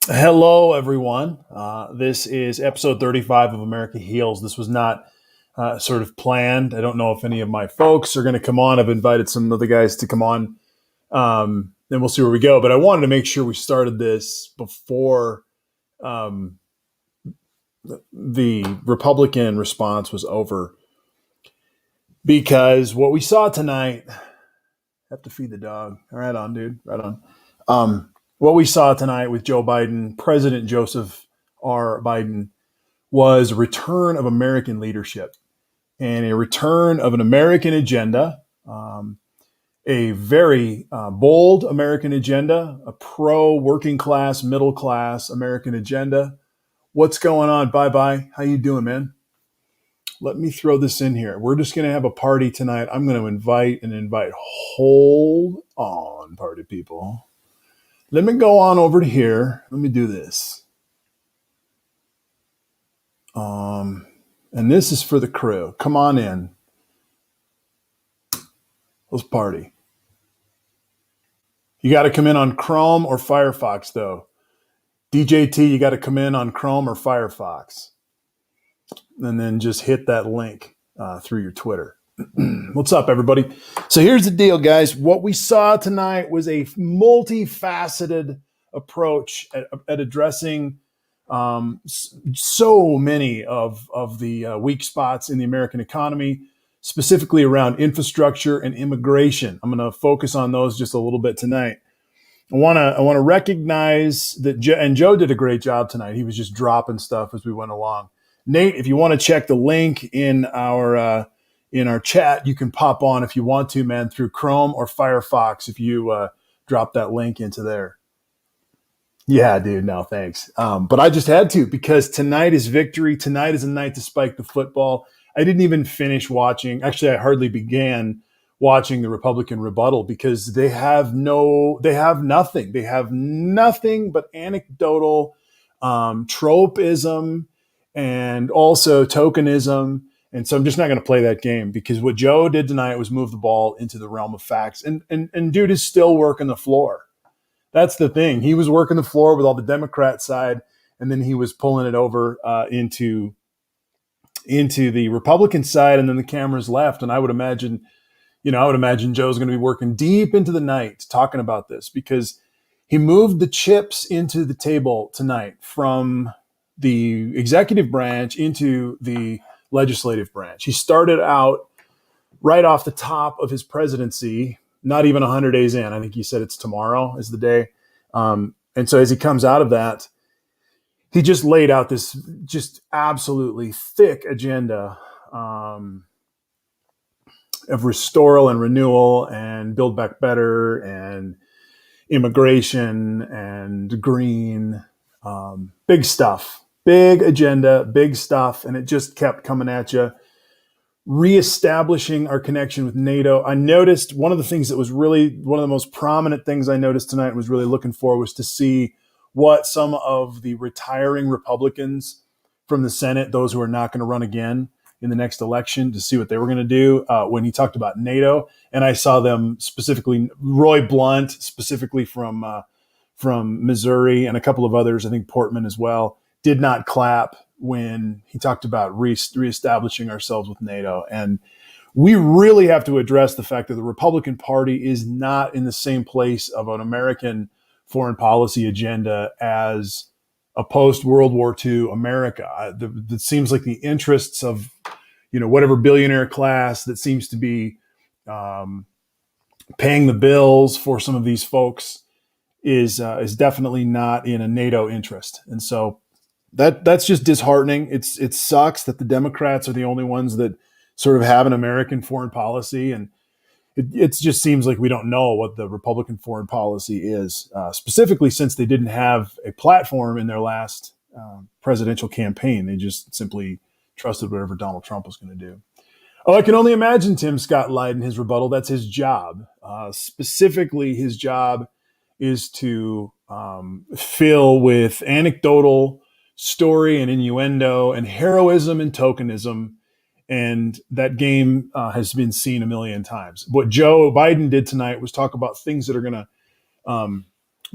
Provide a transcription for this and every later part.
Hello, everyone. This is episode 35 of America Heals. This was not sort of planned. I don't know if any of my folks are going to come on. I've invited some of the guys to come on, and we'll see where we go. But I wanted to make sure we started this before um, the Republican response was over, because what we saw tonight. Have to feed the dog. Right on, dude. Right on. What we saw tonight with Joe Biden, President Joseph R. Biden, was a return of American leadership and a return of an American agenda, a very bold American agenda, a pro working class, middle class American agenda. What's going on? Bye bye. How you doing, man? Let me throw this in here. We're just going to have a party tonight. I'm going to invite. Hold on, party people. Let me go on over to here. Let me do this. And this is for the crew. Come on in. Let's party. You got to come in on Chrome or Firefox, though. DJT, you got to come in on Chrome or Firefox. And then just hit that link through your Twitter. What's up, everybody? So here's the deal, guys. What we saw tonight was a multifaceted approach at addressing so many of the weak spots in the American economy, specifically around infrastructure and immigration. I'm going to focus on those just a little bit tonight. I want to recognize that Joe did a great job tonight. He was just dropping stuff as we went along. Nate, if you want to check the link in our chat, you can pop on if you want to, man, through Chrome or Firefox if you drop that link into there. Yeah, dude, no, thanks. But I just had to, because tonight is victory. Tonight is a night to spike the football. I didn't even finish watching. Actually, I hardly began watching the Republican rebuttal, because they have nothing. They have nothing but anecdotal tropism and also tokenism. And so I'm just not going to play that game, because what Joe did tonight was move the ball into the realm of facts. And dude is still working the floor. That's the thing. He was working the floor with all the Democrat side, and then he was pulling it over into the Republican side, and then the cameras left. And I would imagine Joe's going to be working deep into the night talking about this, because he moved the chips into the table tonight from the executive branch into the legislative branch. He started out right off the top of his presidency, not even 100 days in. I think he said it's tomorrow is the day. And so as he comes out of that, he just laid out this just absolutely thick agenda of restoral and renewal and build back better and immigration and green, big stuff, big agenda, big stuff. And it just kept coming at you. Reestablishing our connection with NATO. I noticed one of the things that was really one of the most prominent things I noticed tonight, was really looking for, was to see what some of the retiring Republicans from the Senate, those who are not going to run again in the next election, to see what they were going to do when he talked about NATO. And I saw them specifically, Roy Blunt, specifically from Missouri, and a couple of others, I think Portman as well, did not clap when he talked about reestablishing ourselves with NATO. And we really have to address the fact that the Republican Party is not in the same place of an American foreign policy agenda as a post-World War II America. It seems like the interests of, whatever billionaire class that seems to be paying the bills for some of these folks is definitely not in a NATO interest. And so that's just disheartening. It sucks that the Democrats are the only ones that sort of have an American foreign policy, and it just seems like we don't know what the Republican foreign policy is, specifically since they didn't have a platform in their last presidential campaign. They just simply trusted whatever Donald Trump was going to do. Oh, I can only imagine Tim Scott lied in his rebuttal. That's his job. Specifically, his job is to fill with anecdotal story and innuendo and heroism and tokenism. And that game has been seen a million times. What Joe Biden did tonight was talk about things that are going to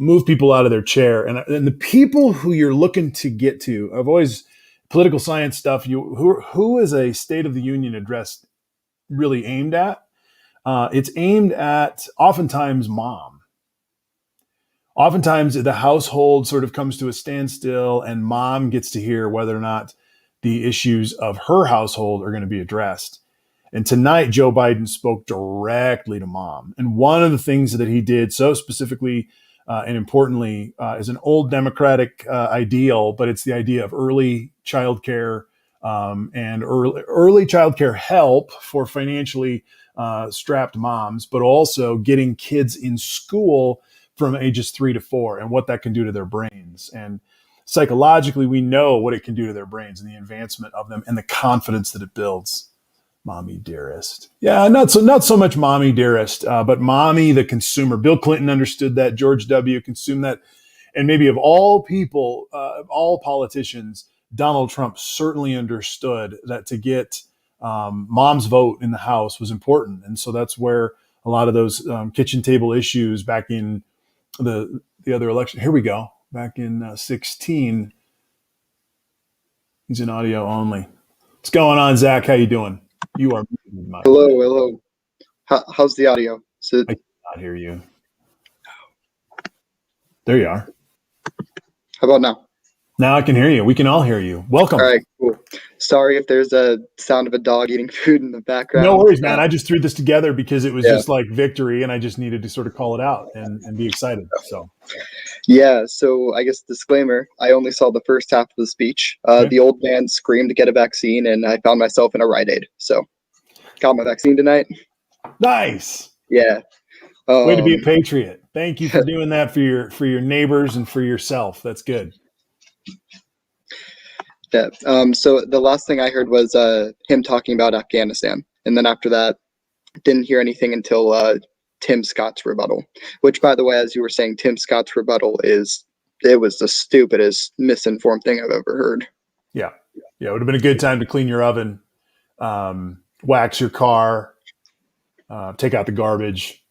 move people out of their chair. And the people who you're looking to get to, I've always political science stuff. Who is a State of the Union address really aimed at? It's aimed at oftentimes mom. Oftentimes the household sort of comes to a standstill, and mom gets to hear whether or not the issues of her household are going to be addressed. And tonight, Joe Biden spoke directly to mom. And one of the things that he did so specifically and importantly is an old Democratic ideal, but it's the idea of early childcare and early childcare help for financially strapped moms, but also getting kids in school from ages 3 to 4 and what that can do to their brains. And psychologically, we know what it can do to their brains and the advancement of them and the confidence that it builds. Mommy dearest. Yeah, not so much mommy dearest, but mommy the consumer. Bill Clinton understood that. George W. consumed that. And maybe of all people, all politicians, Donald Trump certainly understood that to get mom's vote in the House was important. And so that's where a lot of those kitchen table issues back in the other election. Here we go. Back in 16. He's in audio only. What's going on, Zach? How you doing? You are. Hello. How's the audio? I cannot hear you. There you are. How about now? Now I can hear you. We can all hear you. Welcome. All right, cool. Sorry if there's a sound of a dog eating food in the background. No worries, man. I just threw this together because it was just like victory, and I just needed to sort of call it out and be excited. So I guess disclaimer, I only saw the first half of the speech. The old man screamed to get a vaccine, and I found myself in a Rite Aid. So got my vaccine tonight. Nice. Yeah. Way to be a patriot. Thank you for doing that for your neighbors and for yourself. That's good. Yeah. So the last thing I heard was him talking about Afghanistan. And then after that, didn't hear anything until Tim Scott's rebuttal, which, by the way, as you were saying, Tim Scott's rebuttal was the stupidest, misinformed thing I've ever heard. Yeah. It would have been a good time to clean your oven, wax your car, take out the garbage,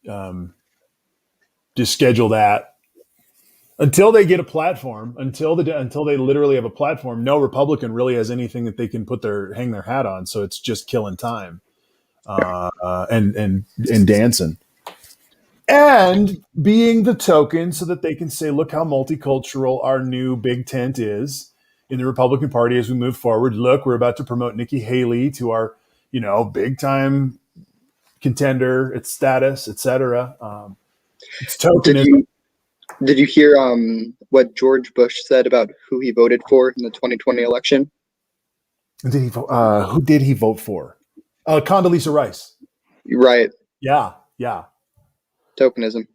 just schedule that. Until they get a platform, until they literally have a platform, no Republican really has anything that they can hang their hat on. So it's just killing time and dancing and being the token so that they can say, look how multicultural our new big tent is in the Republican Party as we move forward. Look, we're about to promote Nikki Haley to our, big time contender, its status, etc. It's tokenism. Did you hear what George Bush said about who he voted for in the 2020 election? Who did he vote for? Condoleezza Rice. Right. Yeah. Tokenism.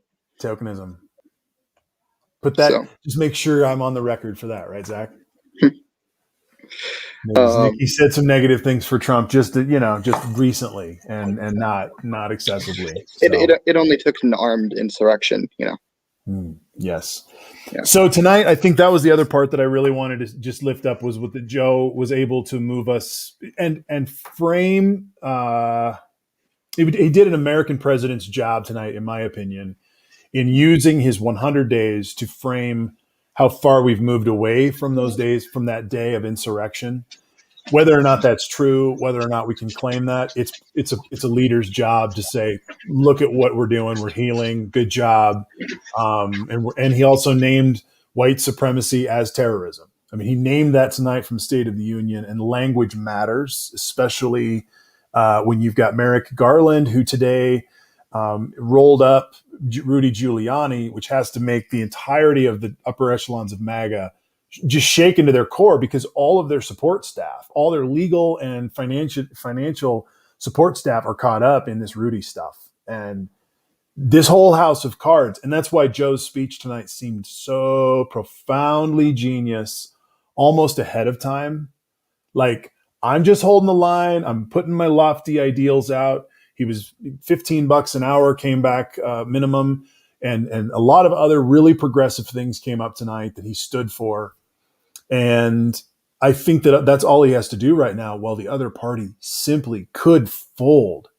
Put that. Just make sure I'm on the record for that, right, Zach? He said some negative things for Trump just recently and not excessively. So. It only took an armed insurrection, Yes. Yeah. So tonight, I think that was the other part that I really wanted to just lift up was what that Joe was able to move us and frame. He did an American president's job tonight, in my opinion, in using his 100 days to frame how far we've moved away from those days, from that day of insurrection. Whether or not that's true, whether or not we can claim that, it's a leader's job to say, look at what we're doing. We're healing. Good job. And he also named white supremacy as terrorism. I mean, he named that tonight from State of the Union, and language matters, especially when you've got Merrick Garland, who today rolled up Rudy Giuliani, which has to make the entirety of the upper echelons of MAGA just shaken to their core, because all of their support staff, all their legal and financial support staff are caught up in this Rudy stuff and this whole house of cards. And that's why Joe's speech tonight seemed so profoundly genius, almost ahead of time. Like, I'm just holding the line. I'm putting my lofty ideals out. He was $15 an hour, came back minimum. And a lot of other really progressive things came up tonight that he stood for. And I think that that's all he has to do right now, while the other party simply could fold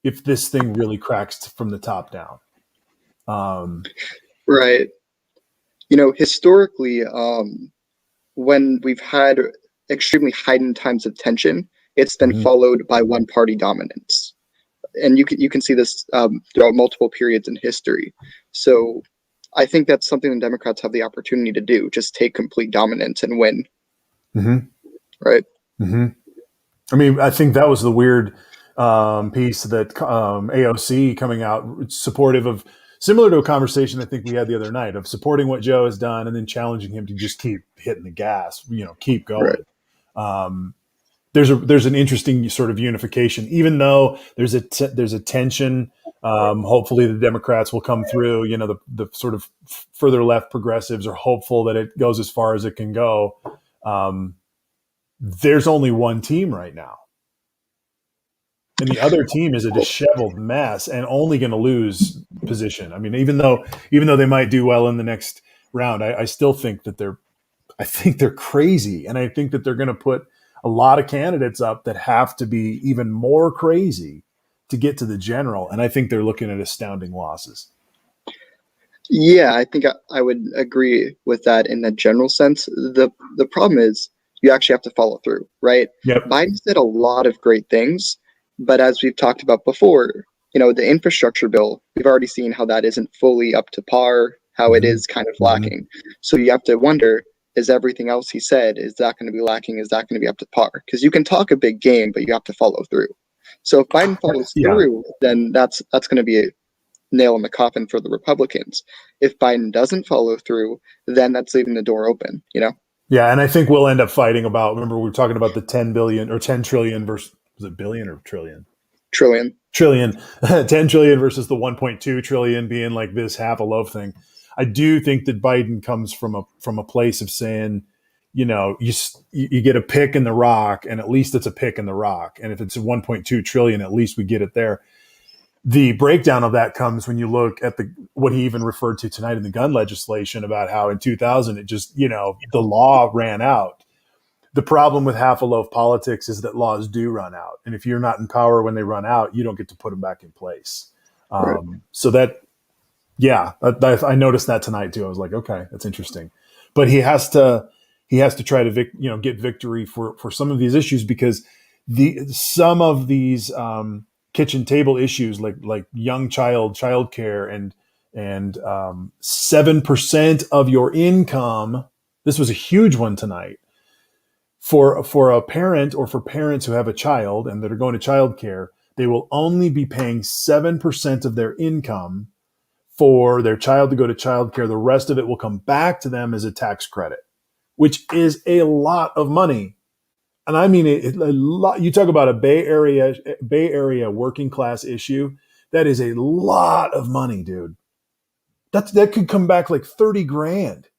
if this thing really cracks from the top down. Right. Historically, when we've had extremely heightened times of tension, it's then Mhm. followed by one party dominance. And you can see this throughout multiple periods in history. So I think that's something the Democrats have the opportunity to do, just take complete dominance and win, Mhm. right? Mhm. I mean, I think that was the weird piece that AOC coming out supportive of, similar to a conversation I think we had the other night, of supporting what Joe has done and then challenging him to just keep hitting the gas, keep Right. going. Um, there's an interesting sort of unification, even though there's a tension. Hopefully, the Democrats will come through. The sort of further left progressives are hopeful that it goes as far as it can go. Um, there's only one team right now, and the other team is a disheveled mess and only going to lose position. I mean, even though they might do well in the next round, I still think that I think they're crazy, and I think that they're going to put a lot of candidates up that have to be even more crazy to get to the general, and I think they're looking at astounding losses. Yeah, I think I would agree with that in the general sense. The problem is you actually have to follow through, right? Yep. Biden said a lot of great things, but as we've talked about before, the infrastructure bill, we've already seen how that isn't fully up to par, how it Mm-hmm. is kind of Mm-hmm. lacking. So you have to wonder, is everything else he said, is that going to be lacking? Is that going to be up to par? Because you can talk a big game, but you have to follow through. So if Biden follows Yeah. through, then that's going to be nail in the coffin for the Republicans. If Biden doesn't follow through, then that's leaving the door open. Yeah, and I think we'll end up fighting about. Remember, we were talking about the 10 billion or 10 trillion versus, was it billion or trillion? Trillion. Trillion, 10 trillion versus the 1.2 trillion being like this half a loaf thing. I do think that Biden comes from a place of saying, you get a pick in the rock, and at least it's a pick in the rock. And if it's a 1.2 trillion, at least we get it there. The breakdown of that comes when you look at what he even referred to tonight in the gun legislation about how in 2000 it just, the law ran out. The problem with half a loaf politics is that laws do run out, and if you're not in power when they run out, you don't get to put them back in place. Right. So that, yeah, I noticed that tonight too. I was like, okay, that's interesting, but he has to try to get victory for some of these issues, because some of these kitchen table issues, like young child care, and 7% of your income. This was a huge one tonight for a parent, or for parents who have a child and that are going to childcare. They will only be paying 7% of their income for their child to go to childcare. The rest of it will come back to them as a tax credit, which is a lot of money. And I mean a lot. You talk about a Bay Area working class issue. That is a lot of money, dude. That could come back like 30 grand.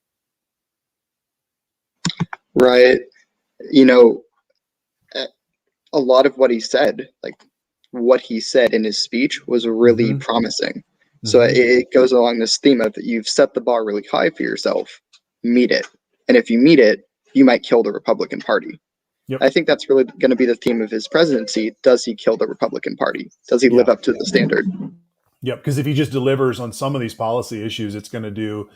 Right. You know, a lot of what he said in his speech was really Mm-hmm. promising. So Mm-hmm. it goes along this theme of you've set the bar really high for yourself, meet it. And if you meet it, you might kill the Republican Party. Yep. I think that's really going to be the theme of his presidency. Does he kill the Republican Party? Does he live Yeah. up to the standard? Yep. Because if he just delivers on some of these policy issues, it's going to do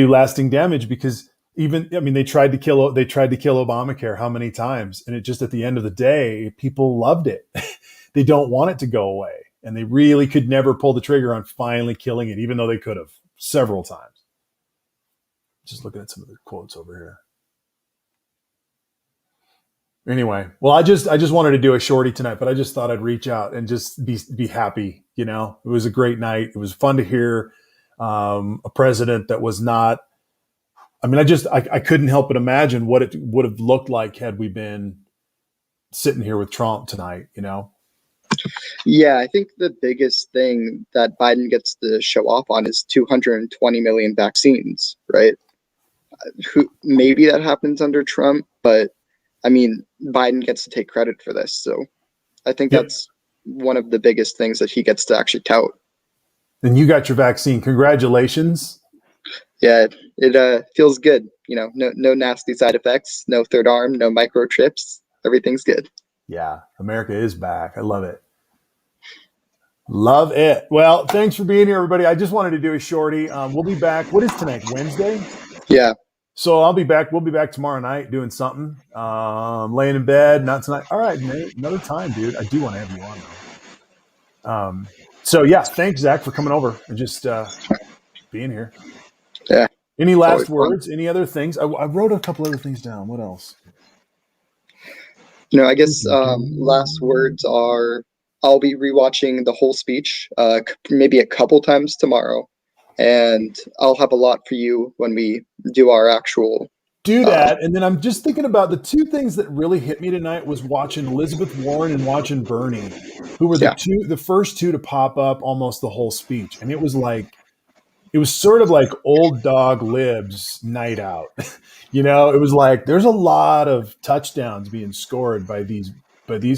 lasting damage. Because even, I mean, they tried to kill Obamacare how many times, and it just, at the end of the day, people loved it. They don't want it to go away, and they really could never pull the trigger on finally killing it, even though they could have several times. Just looking at some of the quotes over here. Anyway, well, I just wanted to do a shorty tonight, but I just thought I'd reach out and just be happy. It was a great night. It was fun to hear a president that was not. I mean, I couldn't help but imagine what it would have looked like had we been sitting here with Trump tonight. Yeah, I think the biggest thing that Biden gets to show off on is 220 million vaccines, right? Maybe that happens under Trump, but I mean, Biden gets to take credit for this. So I think Yep. that's one of the biggest things that he gets to actually tout. And you got your vaccine. Congratulations. Yeah, it feels good. No nasty side effects, no third arm, no microchips. Everything's good. Yeah, America is back. I love it. Love it. Well, thanks for being here, everybody. I just wanted to do a shorty. We'll be back. What is tonight? Wednesday? Yeah. So I'll be back. We'll be back tomorrow night doing something. Laying in bed, not tonight. All right, Nate. Another time, dude. I do want to have you on though. So yeah, thanks, Zach, for coming over and just being here. Yeah. Any It's last always fun. words? Any other things? I wrote a couple other things down. What else? I guess last words are I'll be rewatching the whole speech, maybe a couple times tomorrow, and I'll have a lot for you when we do our actual. Do that, and then I'm just thinking about the two things that really hit me tonight was watching Elizabeth Warren and watching Bernie, who were the first two to pop up almost the whole speech, and it was sort of like old dog libs night out. It was like there's a lot of touchdowns being scored by these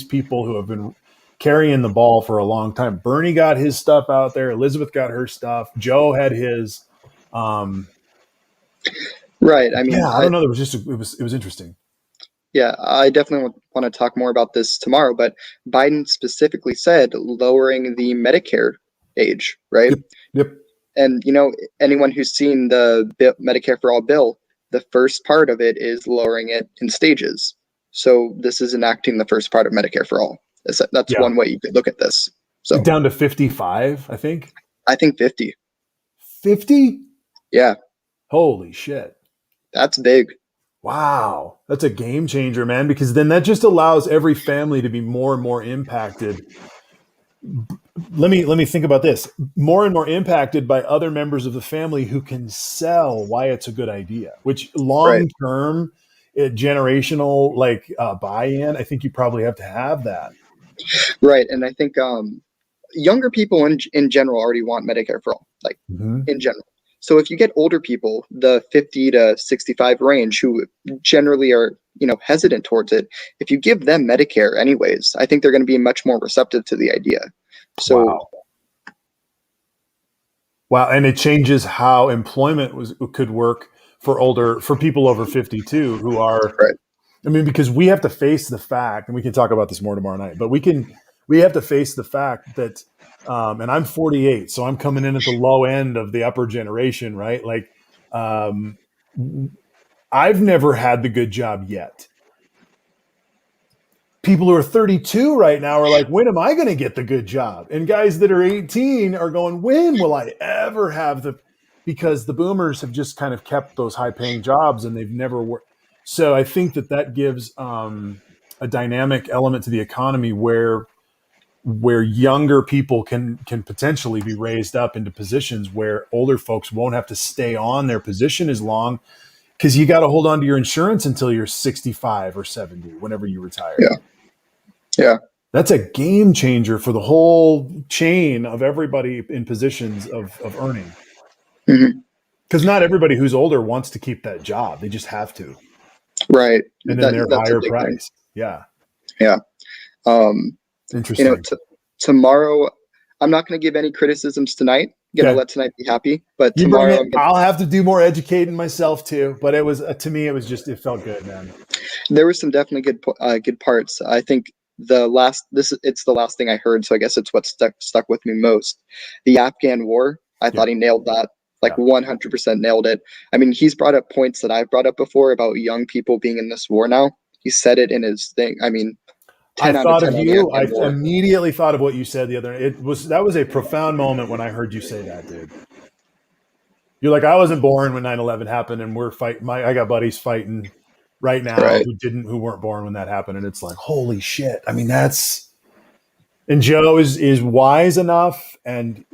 people who have been carrying the ball for a long time. Bernie got his stuff out there. Elizabeth got her stuff. Joe had his. Right. I mean, I don't know. It was interesting. Yeah, I definitely want to talk more about this tomorrow, but Biden specifically said lowering the Medicare age, right? Yep. And anyone who's seen the Medicare for All bill, the first part of it is lowering it in stages. So this is enacting the first part of Medicare for All. That's one way you could look at this. So down to 55, I think. I think 50. 50? Yeah. Holy shit. That's big. Wow. That's a game changer, man, because then that just allows every family to be more and more impacted. Let me think about this. More and more impacted by other members of the family who can sell why it's a good idea, which long-term generational buy-in, I think you probably have to have that. Right. And I think younger people in general already want Medicare for All, in general. So if you get older people, the 50 to 65 range, who generally are, hesitant towards it, if you give them Medicare anyways, I think they're going to be much more receptive to the idea. So, wow. And it changes how employment could work for people over 52 who are, because we have to face the fact, and we can talk about this more tomorrow night, but we have to face the fact that, and I'm 48, so I'm coming in at the low end of the upper generation, right? I've never had the good job yet. People who are 32 right now are like, when am I going to get the good job? And guys that are 18 are going, when will I ever have because the boomers have just kind of kept those high paying jobs and they've never worked. So I think that gives a dynamic element to the economy where younger people can potentially be raised up into positions where older folks won't have to stay on their position as long, because you got to hold on to your insurance until you're 65 or 70, whenever you retire. Yeah. That's a game changer for the whole chain of everybody in positions of earning. Because not everybody who's older wants to keep that job. They just have to. Right. And then they're higher price. Yeah. Yeah. Interesting. Tomorrow, I'm not going to give any criticisms tonight. Going to let tonight be happy. But tomorrow, I'll have to do more educating myself too. But it was to me, it felt good, man. There were some definitely good parts. I think it's the last thing I heard, so I guess it's what stuck with me most. The Afghan war. I thought he nailed that. 100% nailed it. I mean, he's brought up points that I've brought up before about young people being in this war now. He said it in his thing. I mean, I thought of you. I immediately thought of what you said the other night. That was a profound moment when I heard you say that, dude. You're like, I wasn't born when 9/11 happened, and we're fighting. I got buddies fighting right now who weren't born when that happened, and it's like, holy shit. I mean, and Joe is wise enough, and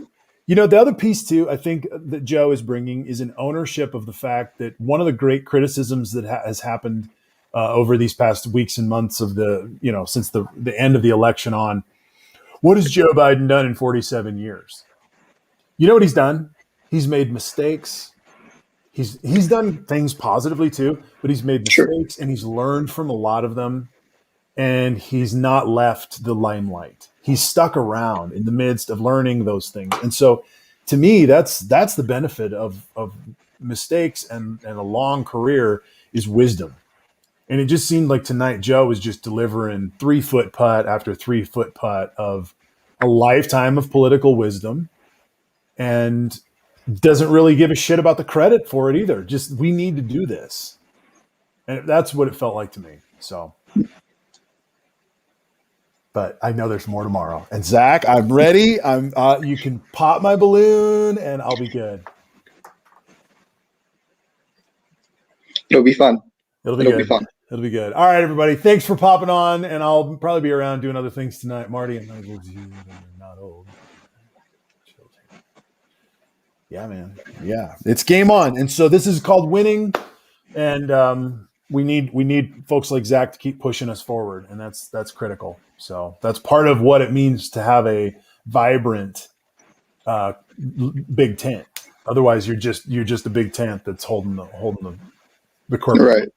the other piece too, I think that Joe is bringing is an ownership of the fact that one of the great criticisms that has happened over these past weeks and months of since the end of the election on, what has Joe Biden done in 47 years? You know what he's done? He's made mistakes. He's done things positively too, but he's made mistakes and he's learned from a lot of them, and he's not left the limelight. He's stuck around in the midst of learning those things. And so to me, that's the benefit of mistakes and a long career is wisdom. And it just seemed like tonight Joe was just delivering 3-foot putt after 3-foot putt of a lifetime of political wisdom and doesn't really give a shit about the credit for it either. Just, we need to do this. And that's what it felt like to me. So, but I know there's more tomorrow. And Zach, I'm ready. You can pop my balloon and I'll be good. It'll be fun. It'll be fun. It'll be good. All right, everybody. Thanks for popping on. And I'll probably be around doing other things tonight. Marty, I'm not old. Yeah, man. Yeah, it's game on. And so this is called winning. And we need folks like Zach to keep pushing us forward. And that's critical. So that's part of what it means to have a vibrant big tent. Otherwise, you're just a big tent that's holding the corporate.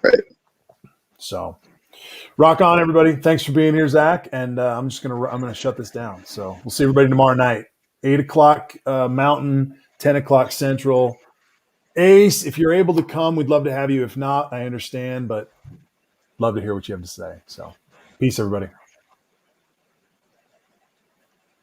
Right. So rock on, everybody. Thanks for being here, Zach. And I'm gonna shut this down. So we'll see everybody tomorrow night, 8:00 Mountain, 10:00 Central. Ace, if you're able to come, we'd love to have you. If not, I understand, but love to hear what you have to say. So peace, everybody.